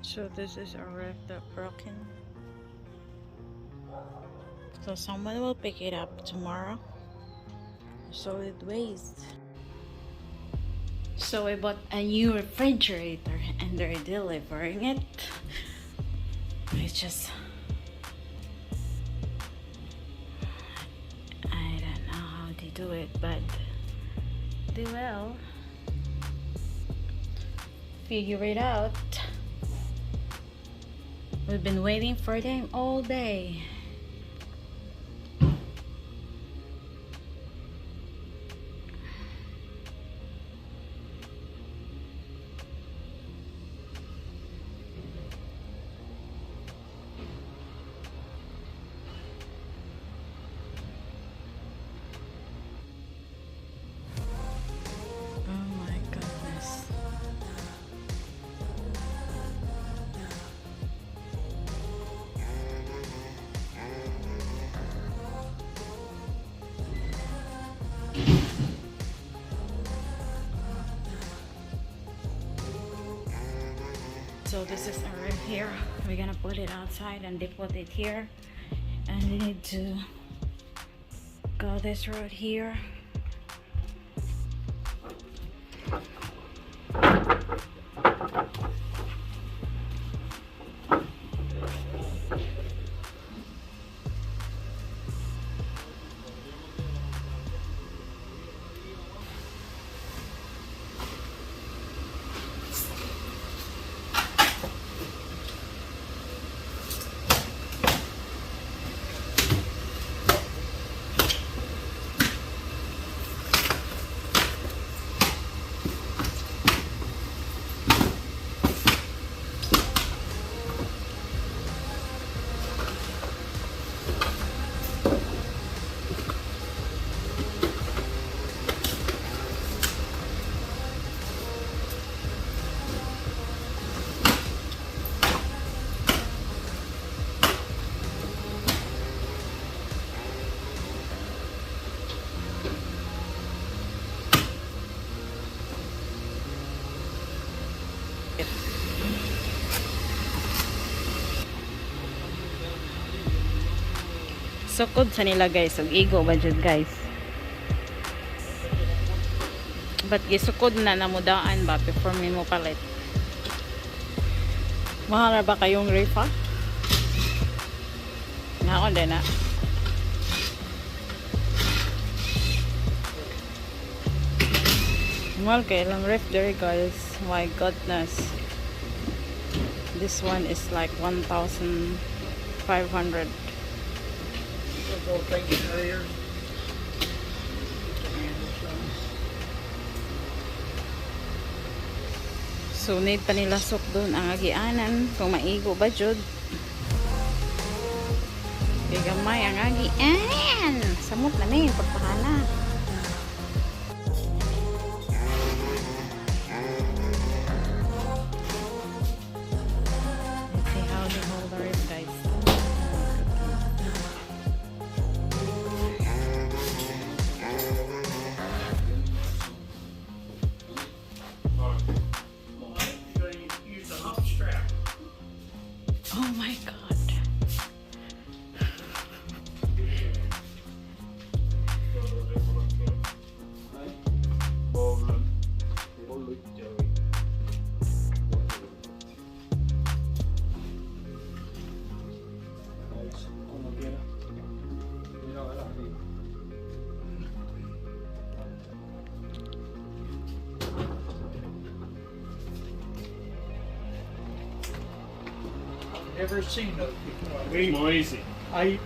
So this is a ref that broken. So someone will pick it up tomorrow. Solid waste. So I bought a new refrigerator and they're delivering it. I don't know how they do it, but they will figure it out. We've been waiting for them all day. So this is our ref here. We're gonna put it outside and they put it here, and we need to go this road here. Sukod sa nila guys, ug igo ba jud guys. But gisukod na namudaan ba before me mo palit. Mahal ba kayong refa? Nga ako din na. Mahal kay lang ref there guys. My goodness. This one is like 1,500. So need pa nila sok doon ang agianan kung maigo ba jud. Kay gamay ang agianan. Samot na ni pagpahala. Let's see how they hold the rib guys. Oh my god. Never seen those before. Very noisy.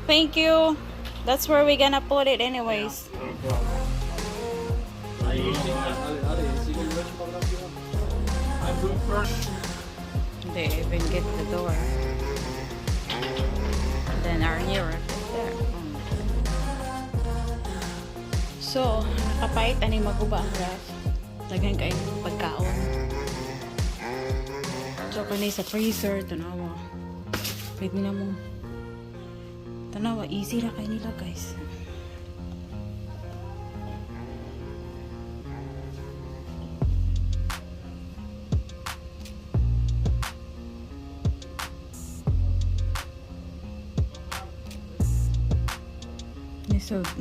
Thank you. That's where we're gonna put it anyways. They even get the door. Then our new ref is there. So, nakapait ani maguba ang ref. Lagyan kayo pagkaon. So, kanay sa freezer, tanawa. Pwede na mo. Tanawa, easy na kayo nila guys.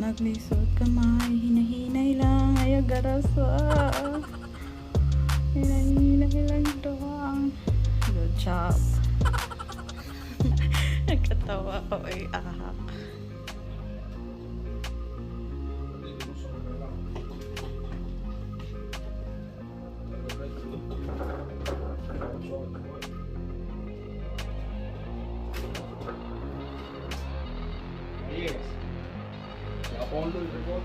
naglisod kamay, hinahinay lang, ayaw garasa. Hinahinay lang doang. Good job. Nagkatawa ko ay ahak. Yes. Ya fondo el record.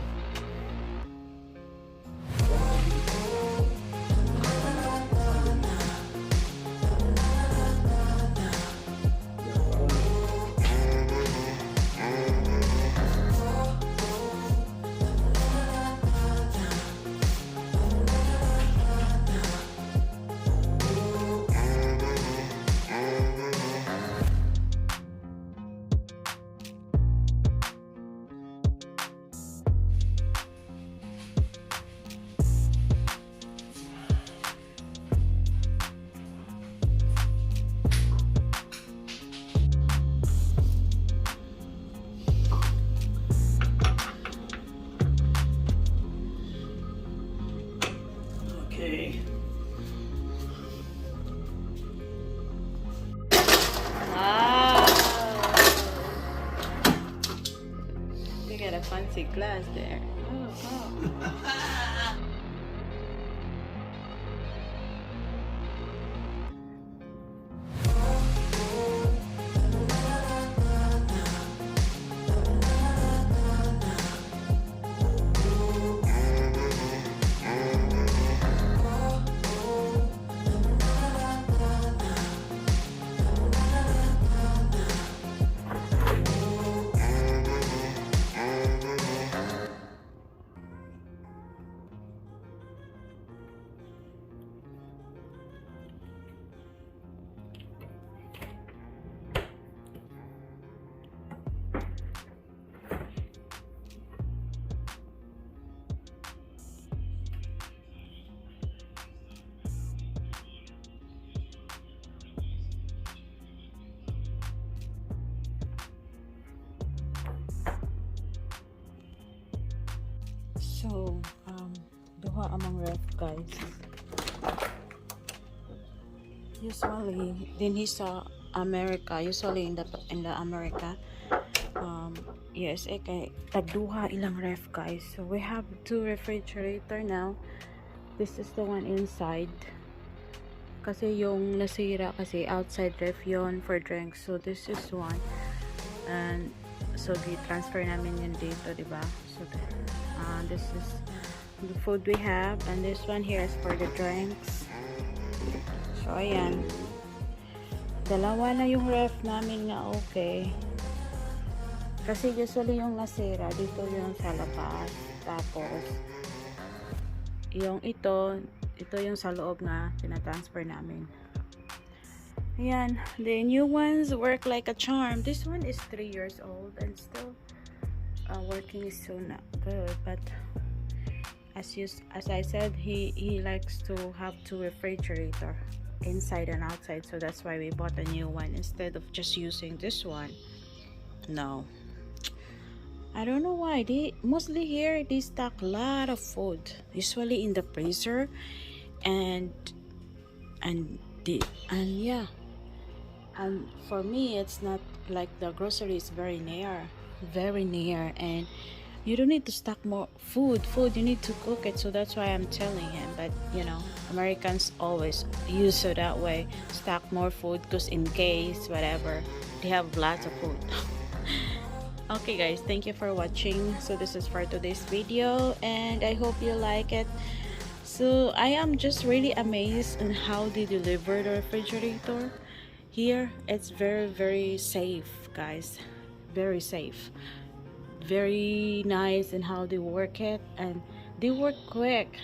Okay. Wow! You got a fancy glass there. Oh. So, duha among ref, guys. Usually, din sa America, usually in the America, USA kay tagduha ilang ref, guys. So we have 2 refrigerator now. This is the one inside. Kasi yung nasira kasi outside ref yon for drinks. So this is one. And so transfer namin yun dito, diba? So this is the food we have, and this one here is for the drinks. So ayan, dalawa na yung ref namin nga okay, kasi usually yung nasira dito yung sa labas, tapos yung ito yung sa loob nga tinatransfer namin. Ayan, the new ones work like a charm. This one is 3 years old and still working is so not good, but as I said, he likes to have 2 refrigerator inside and outside, so that's why we bought a new one instead of just using this one. No, I don't know why mostly here they stock a lot of food, usually in the freezer, and yeah, and for me it's not like the grocery is very near, and you don't need to stock more food, you need to cook it. So that's why I'm telling him. But you know, Americans always use it that way, stock more food, because in case whatever, they have lots of food. Okay guys, thank you for watching. So this is for today's video, and I hope you like it. So I am just really amazed on how they deliver the refrigerator here. It's very safe, guys, very safe, very nice in how they work it, and they work quick.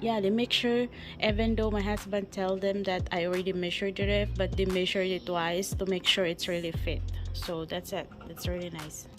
They make sure, even though my husband tell them that I already measured the ref, but they measured it twice to make sure it's really fit. So that's it. That's really nice.